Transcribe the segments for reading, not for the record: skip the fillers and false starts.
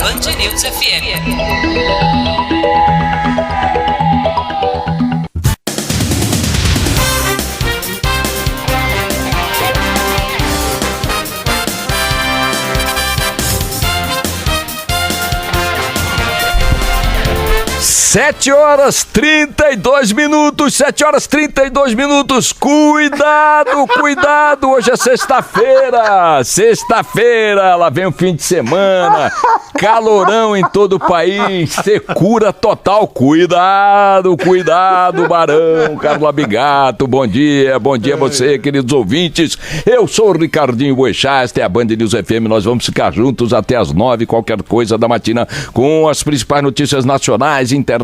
Band News FM. Sete horas 32 minutos, 7 horas 32 minutos, cuidado, cuidado, hoje é sexta-feira, lá vem o fim de semana, calorão em todo o país, secura total, cuidado, Barão, Carlos Abigato, bom dia a você, queridos ouvintes, eu sou o Ricardinho Boechat, esta é a Band News FM, nós vamos ficar juntos até as 9, qualquer coisa da matina, com as principais notícias nacionais, internacionais,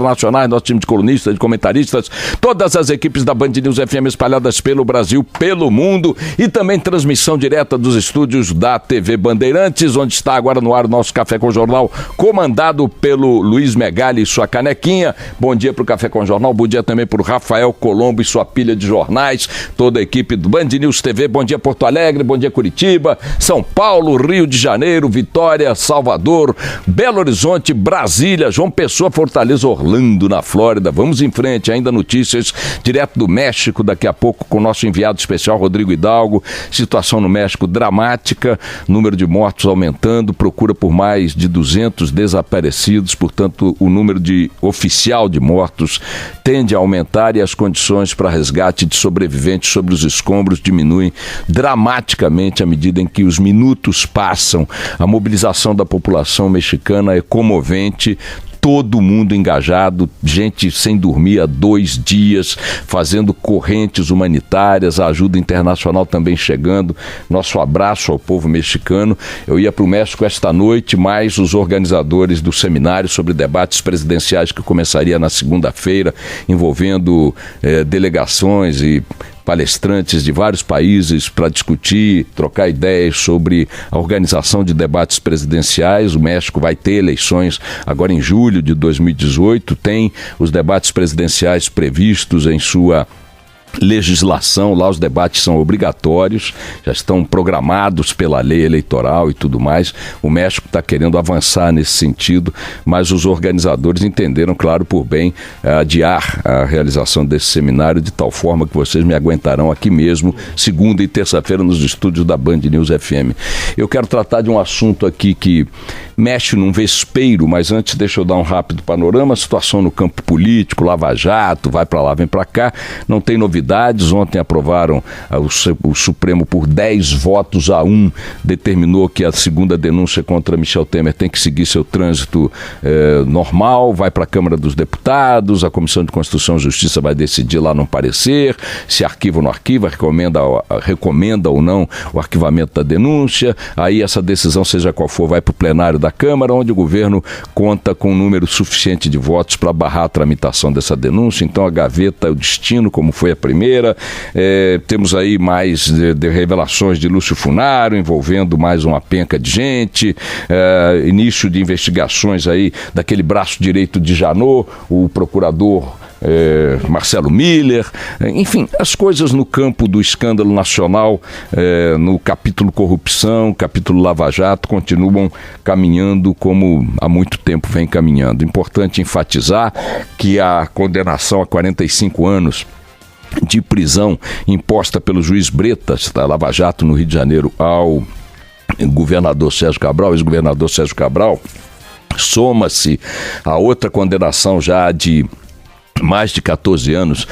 nosso time de colunistas, de comentaristas, todas as equipes da Band News FM espalhadas pelo Brasil, pelo mundo e também transmissão direta dos estúdios da TV Bandeirantes, onde está agora no ar o nosso Café com Jornal, comandado pelo Luiz Megali e sua canequinha. Bom dia para o Café com Jornal, bom dia também para o Rafael Colombo e sua pilha de jornais, toda a equipe do Band News TV, bom dia Porto Alegre, bom dia Curitiba, São Paulo, Rio de Janeiro, Vitória, Salvador, Belo Horizonte, Brasília, João Pessoa, Fortaleza, Orlando, na Flórida. Vamos em frente, ainda notícias direto do México, daqui a pouco com o nosso enviado especial Rodrigo Hidalgo. Situação no México dramática, número de mortos aumentando, procura por mais de 200 desaparecidos, portanto o número oficial de mortos tende a aumentar e as condições para resgate de sobreviventes sobre os escombros diminuem dramaticamente à medida em que os minutos passam. A mobilização da população mexicana é comovente, todo mundo engajado, gente sem dormir há 2 dias, fazendo correntes humanitárias, a ajuda internacional também chegando. Nosso abraço ao povo mexicano. Eu ia para o México esta noite, mais os organizadores do seminário sobre debates presidenciais que começaria na segunda-feira, envolvendo delegações e palestrantes de vários países para discutir, trocar ideias sobre a organização de debates presidenciais. O México vai ter eleições agora em julho de 2018, tem os debates presidenciais previstos em sua legislação, lá os debates são obrigatórios, já estão programados pela lei eleitoral e tudo mais. O México está querendo avançar nesse sentido, mas os organizadores entenderam, claro, por bem, adiar a realização desse seminário de tal forma que vocês me aguentarão aqui mesmo, segunda e terça-feira nos estúdios da Band News FM. Eu quero tratar de um assunto aqui que mexe num vespeiro, mas antes deixa eu dar um rápido panorama. A situação no campo político, Lava Jato, vai para lá, vem para cá, não tem novidades. Ontem aprovaram o Supremo por 10-1, determinou que a segunda denúncia contra Michel Temer tem que seguir seu trânsito normal, vai para a Câmara dos Deputados, a Comissão de Constituição e Justiça vai decidir lá no parecer, se arquiva ou não arquiva, recomenda ou não o arquivamento da denúncia. Aí essa decisão, seja qual for, vai para o plenário da Câmara, onde o governo conta com um número suficiente de votos para barrar a tramitação dessa denúncia. Então a gaveta é o destino, como foi a primeira. Temos aí mais de revelações de Lúcio Funaro envolvendo mais uma penca de gente, início de investigações aí daquele braço direito de Janot, o procurador Marcelo Miller, enfim, as coisas no campo do escândalo nacional, no capítulo corrupção, capítulo Lava Jato, continuam caminhando como há muito tempo vem caminhando. Importante enfatizar que a condenação a 45 anos de prisão imposta pelo juiz Bretas, da Lava Jato no Rio de Janeiro, ao governador Sérgio Cabral, ex-governador Sérgio Cabral, soma-se a outra condenação já de mais de 14 anos,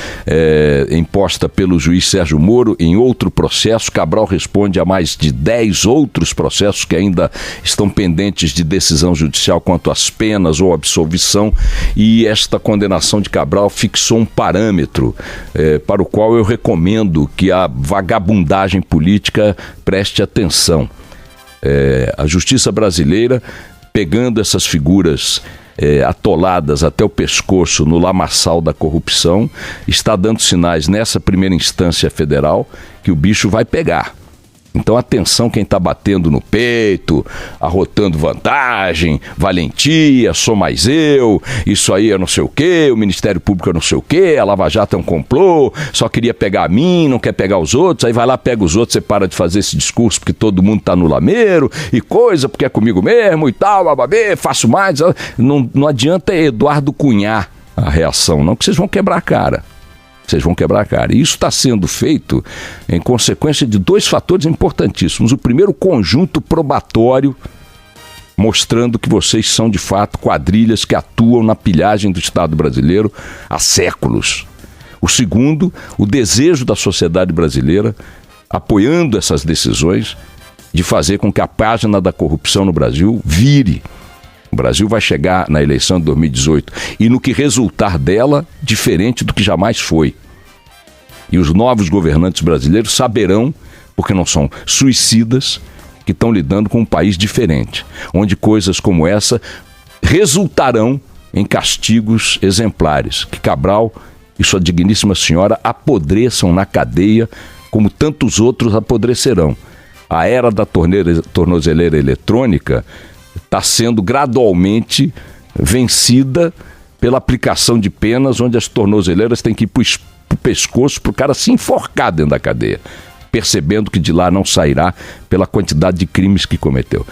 imposta pelo juiz Sérgio Moro em outro processo. Cabral responde a mais de 10 outros processos que ainda estão pendentes de decisão judicial quanto às penas ou absolvição, e esta condenação de Cabral fixou um parâmetro para o qual eu recomendo que a vagabundagem política preste atenção. A justiça brasileira, pegando essas figuras atoladas até o pescoço no lamaçal da corrupção, está dando sinais nessa primeira instância federal que o bicho vai pegar. Então, atenção quem está batendo no peito, arrotando vantagem, valentia, sou mais eu, isso aí é não sei o quê, o Ministério Público é não sei o quê, a Lava Jato é um complô, só queria pegar a mim, não quer pegar os outros, aí vai lá, pega os outros, você para de fazer esse discurso porque todo mundo está no lameiro e coisa, porque é comigo mesmo e tal, bababê, faço mais. Não adianta Eduardo cunhar a reação, não, que vocês vão quebrar a cara. Vocês vão quebrar a cara. E isso está sendo feito em consequência de 2 fatores importantíssimos. O primeiro, conjunto probatório, mostrando que vocês são, de fato, quadrilhas que atuam na pilhagem do Estado brasileiro há séculos. O segundo, o desejo da sociedade brasileira, apoiando essas decisões, de fazer com que a página da corrupção no Brasil vire. O Brasil vai chegar na eleição de 2018 e no que resultar dela, diferente do que jamais foi. E os novos governantes brasileiros saberão, porque não são suicidas, que estão lidando com um país diferente, onde coisas como essa resultarão em castigos exemplares. Que Cabral e sua digníssima senhora apodreçam na cadeia, como tantos outros apodrecerão. A era da tornozeleira eletrônica está sendo gradualmente vencida pela aplicação de penas, onde as tornozeleiras têm que ir para o pescoço para o cara se enforcar dentro da cadeia, percebendo que de lá não sairá pela quantidade de crimes que cometeu.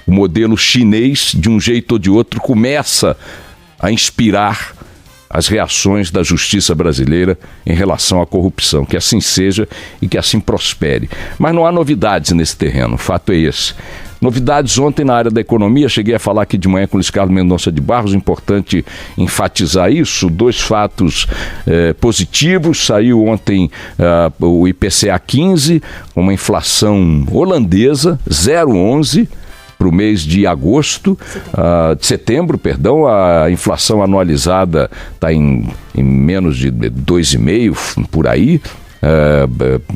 O modelo chinês, de um jeito ou de outro, começa a inspirar as reações da justiça brasileira em relação à corrupção. Que assim seja e que assim prospere. Mas não há novidades nesse terreno, o fato é esse. Novidades ontem na área da economia, cheguei a falar aqui de manhã com o Luiz Carlos Mendonça de Barros, importante enfatizar isso, 2 fatos positivos. Saiu ontem o IPCA 15, uma inflação holandesa, 0,11, para o mês de setembro, a inflação anualizada está em menos de 2,5, por aí.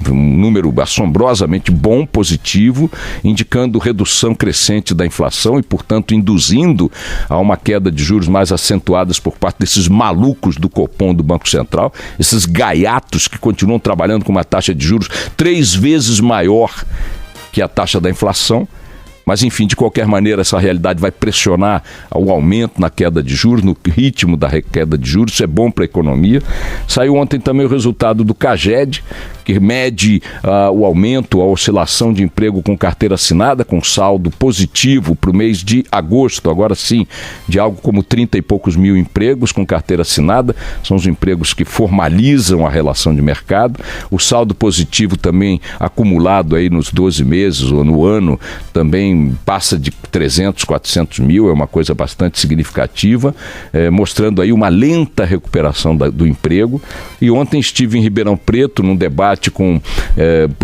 Um número assombrosamente bom, positivo, indicando redução crescente da inflação e, portanto, induzindo a uma queda de juros mais acentuadas por parte desses malucos do Copom, do Banco Central, esses gaiatos que continuam trabalhando com uma taxa de juros 3 vezes maior que a taxa da inflação. Mas, enfim, de qualquer maneira, essa realidade vai pressionar o aumento na queda de juros, no ritmo da queda de juros. Isso é bom para a economia. Saiu ontem também o resultado do CAGED, que mede o aumento, a oscilação de emprego com carteira assinada, com saldo positivo para o mês de agosto, agora sim, de algo como 30 e poucos mil empregos com carteira assinada. São os empregos que formalizam a relação de mercado. O saldo positivo também acumulado aí nos 12 meses ou no ano também passa de 300, 400 mil, é uma coisa bastante significativa, mostrando aí uma lenta recuperação do emprego. E ontem estive em Ribeirão Preto num debate com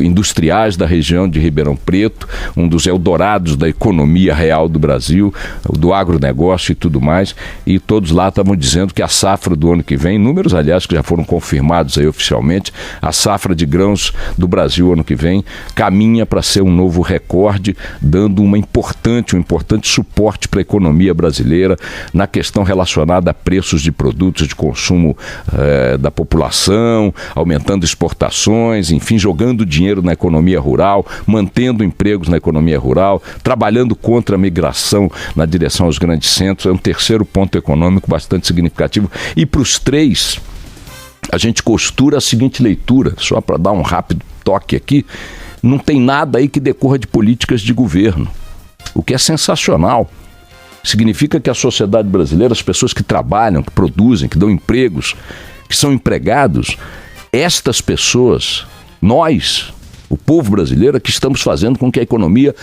industriais da região de Ribeirão Preto, um dos eldorados da economia real do Brasil, do agronegócio e tudo mais, e todos lá estavam dizendo que a safra do ano que vem, números aliás que já foram confirmados aí oficialmente, a safra de grãos do Brasil ano que vem caminha para ser um novo recorde, dando um importante suporte para a economia brasileira na questão relacionada a preços de produtos de consumo da população, aumentando exportações, enfim, jogando dinheiro na economia rural, mantendo empregos na economia rural, trabalhando contra a migração na direção aos grandes centros. É um terceiro ponto econômico bastante significativo. E para os 3, a gente costura a seguinte leitura, só para dar um rápido toque aqui: não tem nada aí que decorra de políticas de governo, o que é sensacional. Significa que a sociedade brasileira, as pessoas que trabalham, que produzem, que dão empregos, que são empregados, estas pessoas, nós, o povo brasileiro, é que estamos fazendo com que a economia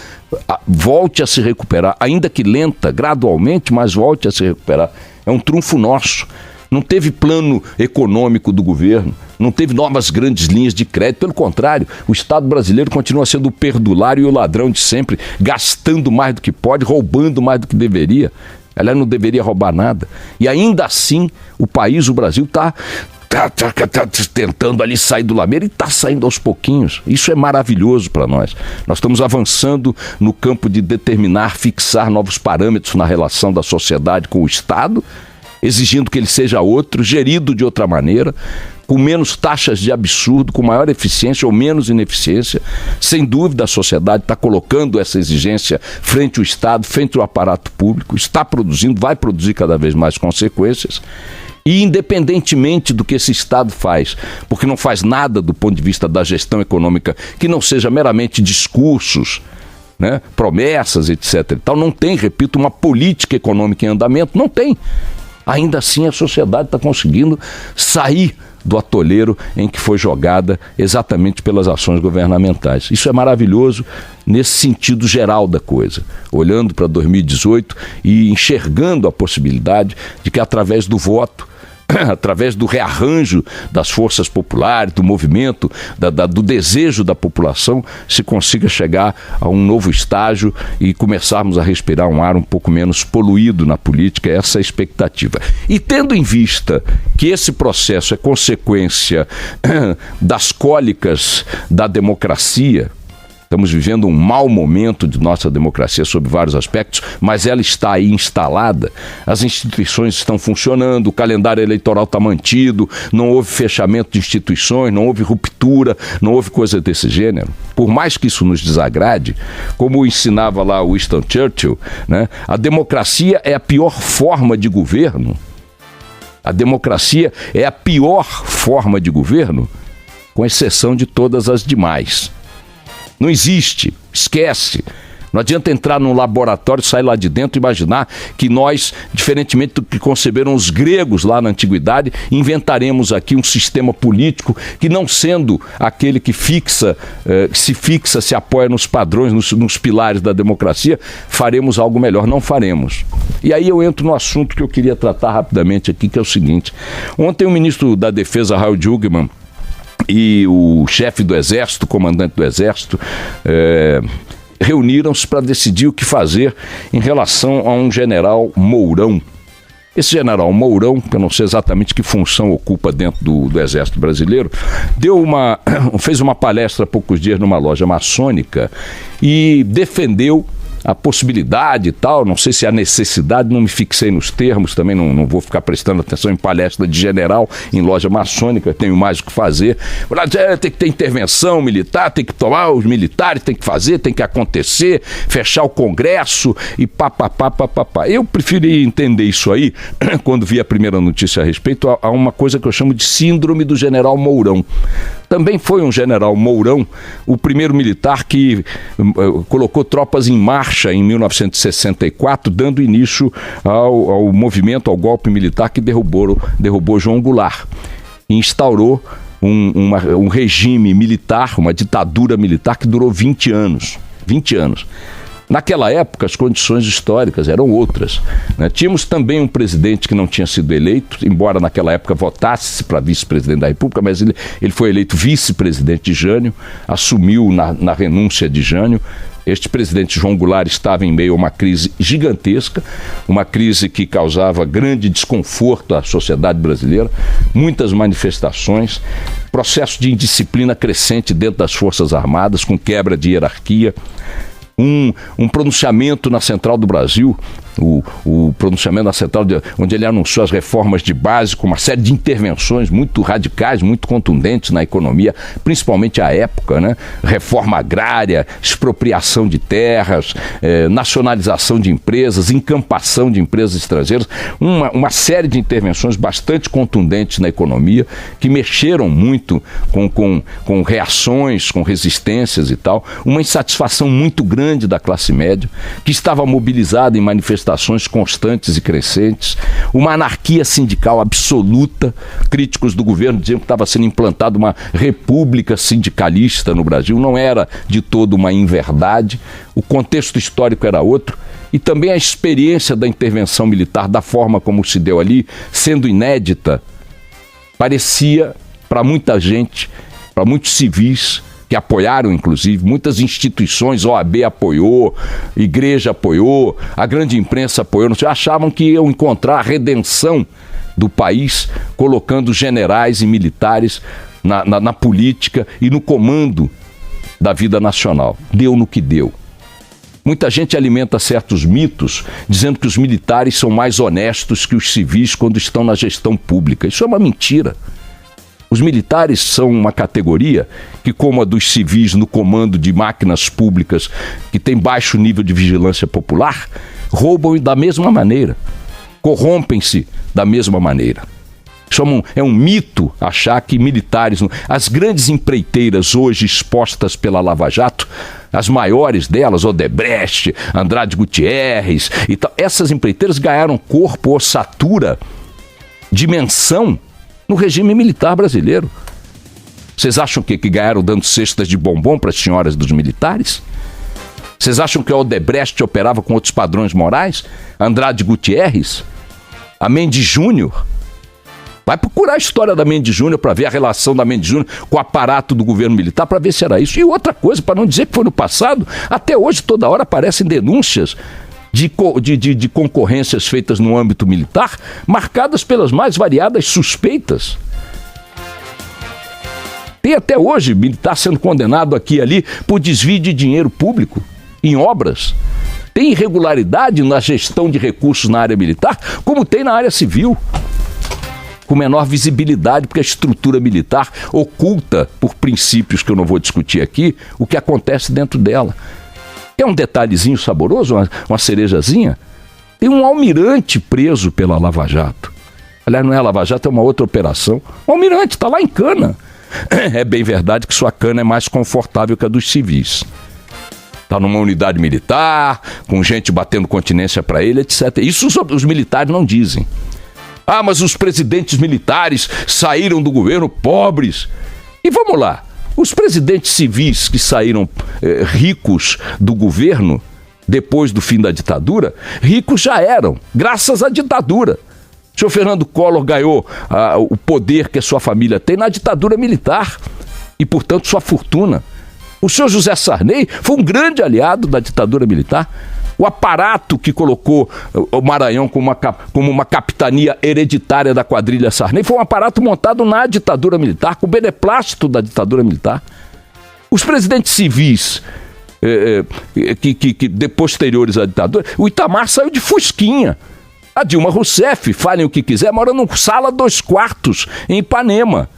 volte a se recuperar, ainda que lenta, gradualmente, mas volte a se recuperar. É um trunfo nosso. Não teve plano econômico do governo, não teve novas grandes linhas de crédito. Pelo contrário, o Estado brasileiro continua sendo o perdulário e o ladrão de sempre, gastando mais do que pode, roubando mais do que deveria. Ela não deveria roubar nada. E ainda assim, o Brasil está tentando ali sair do lameiro e está saindo aos pouquinhos. Isso é maravilhoso para nós. Nós estamos avançando no campo de determinar, fixar novos parâmetros na relação da sociedade com o Estado, exigindo que ele seja outro, gerido de outra maneira, com menos taxas de absurdo, com maior eficiência ou menos ineficiência. Sem dúvida, a sociedade está colocando essa exigência frente ao Estado, frente ao aparato público, está produzindo, vai produzir cada vez mais consequências. E independentemente do que esse Estado faz, porque não faz nada do ponto de vista da gestão econômica que não seja meramente discursos, né, promessas, etc. Então não tem, repito, uma política econômica em andamento, não tem. Ainda assim a sociedade está conseguindo sair do atoleiro em que foi jogada exatamente pelas ações governamentais. Isso é maravilhoso nesse sentido geral da coisa, olhando para 2018 e enxergando a possibilidade de que através do voto, através do rearranjo das forças populares, do movimento, do desejo da população, se consiga chegar a um novo estágio e começarmos a respirar um ar um pouco menos poluído na política. Essa é a expectativa. E tendo em vista que esse processo é consequência das cólicas da democracia, estamos vivendo um mau momento de nossa democracia sob vários aspectos, mas ela está aí instalada, as instituições estão funcionando, o calendário eleitoral está mantido, não houve fechamento de instituições, não houve ruptura, não houve coisa desse gênero. Por mais que isso nos desagrade, como ensinava lá Winston Churchill, né, a democracia é a pior forma de governo. A democracia é a pior forma de governo, com exceção de todas as demais. Não existe, esquece. Não adianta entrar num laboratório, sair lá de dentro e imaginar que nós, diferentemente do que conceberam os gregos lá na antiguidade, inventaremos aqui um sistema político que, não sendo aquele que se apoia nos padrões, nos pilares da democracia, faremos algo melhor. Não faremos. E aí eu entro no assunto que eu queria tratar rapidamente aqui, que é o seguinte. Ontem o ministro da Defesa, Raul Jungmann, e o chefe do Exército, o comandante do Exército, reuniram-se para decidir o que fazer em relação a um general Mourão. Esse general Mourão, que eu não sei exatamente que função ocupa dentro do Exército Brasileiro, fez uma palestra há poucos dias numa loja maçônica e defendeu a possibilidade e tal, não sei se a necessidade, não me fixei nos termos, também não vou ficar prestando atenção em palestra de general em loja maçônica, tenho mais o que fazer. Tem que ter intervenção militar, tem que tomar os militares, tem que fazer, tem que acontecer, fechar o Congresso e papapá. Eu preferi entender isso aí, quando vi a primeira notícia a respeito, a uma coisa que eu chamo de síndrome do general Mourão. Também foi um general Mourão, o primeiro militar que colocou tropas em marcha em 1964, dando início ao movimento, ao golpe militar que derrubou João Goulart. E instaurou um regime militar, uma ditadura militar que durou 20 anos. 20 anos. Naquela época, as condições históricas eram outras, né? Tínhamos também um presidente que não tinha sido eleito, embora naquela época votasse para vice-presidente da República, mas ele foi eleito vice-presidente de Jânio, assumiu na renúncia de Jânio. Este presidente João Goulart estava em meio a uma crise gigantesca, uma crise que causava grande desconforto à sociedade brasileira, muitas manifestações, processo de indisciplina crescente dentro das Forças Armadas, com quebra de hierarquia, um pronunciamento na Central do Brasil, o pronunciamento na Central, onde ele anunciou as reformas de base, com uma série de intervenções muito radicais, muito contundentes na economia, principalmente à época, né? Reforma agrária, expropriação de terras, nacionalização de empresas, encampação de empresas estrangeiras, uma série de intervenções bastante contundentes na economia, que mexeram muito com reações, com resistências e tal, uma insatisfação muito grande da classe média, que estava mobilizada em manifestações constantes e crescentes, uma anarquia sindical absoluta. Críticos do governo diziam que estava sendo implantada uma república sindicalista no Brasil. Não era de todo uma inverdade, o contexto histórico era outro, e também a experiência da intervenção militar, da forma como se deu ali, sendo inédita, parecia para muita gente, para muitos civis, que apoiaram, inclusive, muitas instituições, OAB apoiou, Igreja apoiou, a grande imprensa apoiou, achavam que iam encontrar a redenção do país, colocando generais e militares na política e no comando da vida nacional. Deu no que deu. Muita gente alimenta certos mitos, dizendo que os militares são mais honestos que os civis quando estão na gestão pública. Isso é uma mentira. Os militares são uma categoria que, como a dos civis no comando de máquinas públicas que tem baixo nível de vigilância popular, roubam da mesma maneira, corrompem-se da mesma maneira. É um mito achar que militares... As grandes empreiteiras hoje expostas pela Lava Jato, as maiores delas, Odebrecht, Andrade Gutierrez e tal, essas empreiteiras ganharam corpo, ossatura, dimensão no regime militar brasileiro. Vocês acham que ganharam dando cestas de bombom para as senhoras dos militares? Vocês acham que a Odebrecht operava com outros padrões morais? Andrade Gutierrez? A Mendes Júnior? Vai procurar a história da Mendes Júnior para ver a relação da Mendes Júnior com o aparato do governo militar, para ver se era isso. E outra coisa, para não dizer que foi no passado, até hoje toda hora aparecem denúncias de concorrências feitas no âmbito militar, marcadas pelas mais variadas suspeitas. Tem até hoje militar sendo condenado aqui e ali por desvio de dinheiro público em obras. Tem irregularidade na gestão de recursos na área militar, como tem na área civil, com menor visibilidade, porque a estrutura militar oculta, por princípios que eu não vou discutir aqui, o que acontece dentro dela. É um detalhezinho saboroso, uma cerejazinha? Tem um almirante preso pela Lava Jato. Aliás, não é a Lava Jato, é uma outra operação. O almirante está lá em cana. É bem verdade que sua cana é mais confortável que a dos civis. Está numa unidade militar, com gente batendo continência para ele, etc. Isso os militares não dizem. Ah, mas os presidentes militares saíram do governo pobres. E vamos lá, os presidentes civis que saíram ricos do governo depois do fim da ditadura, ricos já eram, graças à ditadura. O senhor Fernando Collor ganhou o poder que a sua família tem na ditadura militar e, portanto, sua fortuna. O senhor José Sarney foi um grande aliado da ditadura militar. O aparato que colocou o Maranhão como uma capitania hereditária da quadrilha Sarney foi um aparato montado na ditadura militar, com o beneplácito da ditadura militar. Os presidentes civis que posteriores à ditadura, o Itamar saiu de Fusquinha. A Dilma Rousseff, falem o que quiser, mora num sala 2 quartos em Ipanema,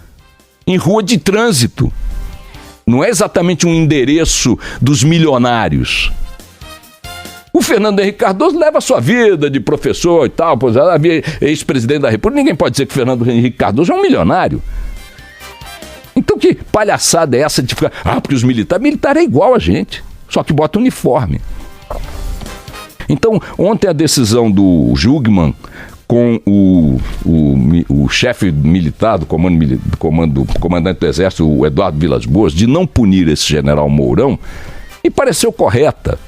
em rua de trânsito. Não é exatamente um endereço dos milionários. O Fernando Henrique Cardoso leva a sua vida de professor e tal, ex-presidente da República. Ninguém pode dizer que o Fernando Henrique Cardoso é um milionário. Então que palhaçada é essa de ficar... porque os militares... Militar é igual a gente, só que bota uniforme. Então, ontem a decisão do Jungmann com o chefe militar do comandante do Exército, o Eduardo Vilas Boas, de não punir esse general Mourão, me pareceu correta.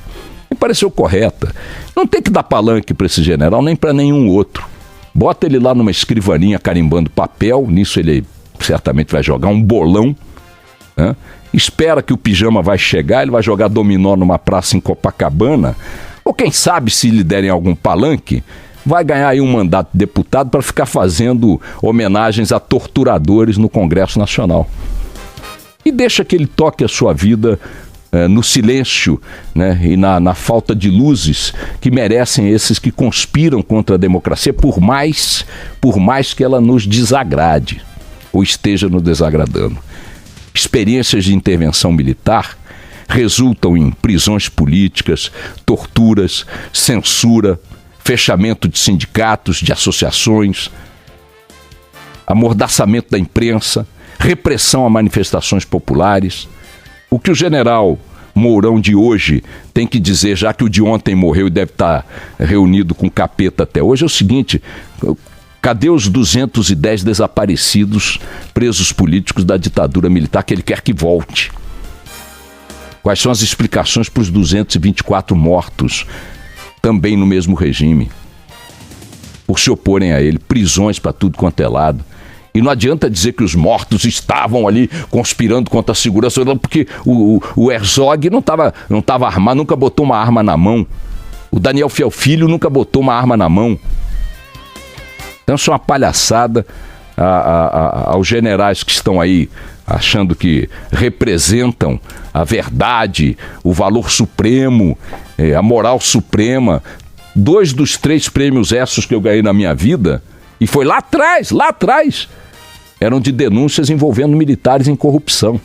Não tem que dar palanque para esse general, nem para nenhum outro. Bota ele lá numa escrivaninha carimbando papel, nisso ele certamente vai jogar um bolão, né? Espera que o pijama vai chegar, ele vai jogar dominó numa praça em Copacabana, ou quem sabe, se lhe derem algum palanque, vai ganhar aí um mandato de deputado para ficar fazendo homenagens a torturadores no Congresso Nacional. E deixa que ele toque a sua vida no silêncio, né, e na falta de luzes que merecem esses que conspiram contra a democracia, por mais que ela nos desagrade ou esteja nos desagradando. Experiências de intervenção militar resultam em prisões políticas, torturas, censura, fechamento de sindicatos, de associações, amordaçamento da imprensa, repressão a manifestações populares. O que o general Mourão de hoje tem que dizer, já que o de ontem morreu e deve estar reunido com o capeta até hoje, é o seguinte: cadê os 210 desaparecidos, presos políticos da ditadura militar que ele quer que volte? Quais são as explicações para os 224 mortos, também no mesmo regime, por se oporem a ele? Prisões para tudo quanto é lado. E não adianta dizer que os mortos estavam ali conspirando contra a segurança, porque o Herzog não estava armado, nunca botou uma arma na mão. O Daniel Filho nunca botou uma arma na mão. Então isso é uma palhaçada aos generais que estão aí achando que representam a verdade, o valor supremo, a moral suprema. 2 dos 3 prêmios Essos que eu ganhei na minha vida, e foi lá atrás, eram de denúncias envolvendo militares em corrupção.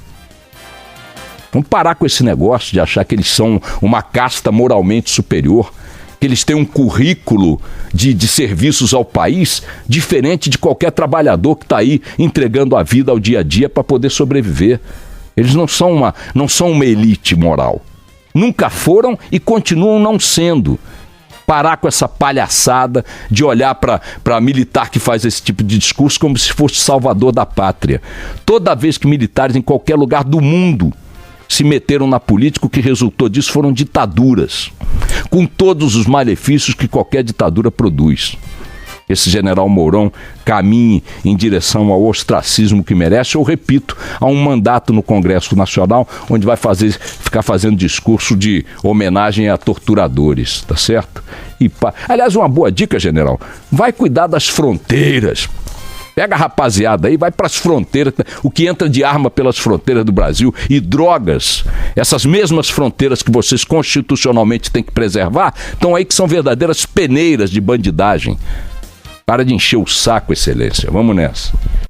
Vamos parar com esse negócio de achar que eles são uma casta moralmente superior, que eles têm um currículo de serviços ao país diferente de qualquer trabalhador que está aí entregando a vida ao dia a dia para poder sobreviver. Eles não são uma elite moral. Nunca foram e continuam não sendo. Parar com essa palhaçada de olhar para militar que faz esse tipo de discurso como se fosse salvador da pátria. Toda vez que militares em qualquer lugar do mundo se meteram na política, o que resultou disso foram ditaduras, com todos os malefícios que qualquer ditadura produz. Esse general Mourão caminhe em direção ao ostracismo que merece, eu repito, a um mandato no Congresso Nacional, onde vai ficar fazendo discurso de homenagem a torturadores, tá certo? Aliás, uma boa dica, general, vai cuidar das fronteiras. Pega a rapaziada aí, vai para as fronteiras, o que entra de arma pelas fronteiras do Brasil e drogas, essas mesmas fronteiras que vocês constitucionalmente têm que preservar, estão aí que são verdadeiras peneiras de bandidagem. Para de encher o saco, excelência. Vamos nessa.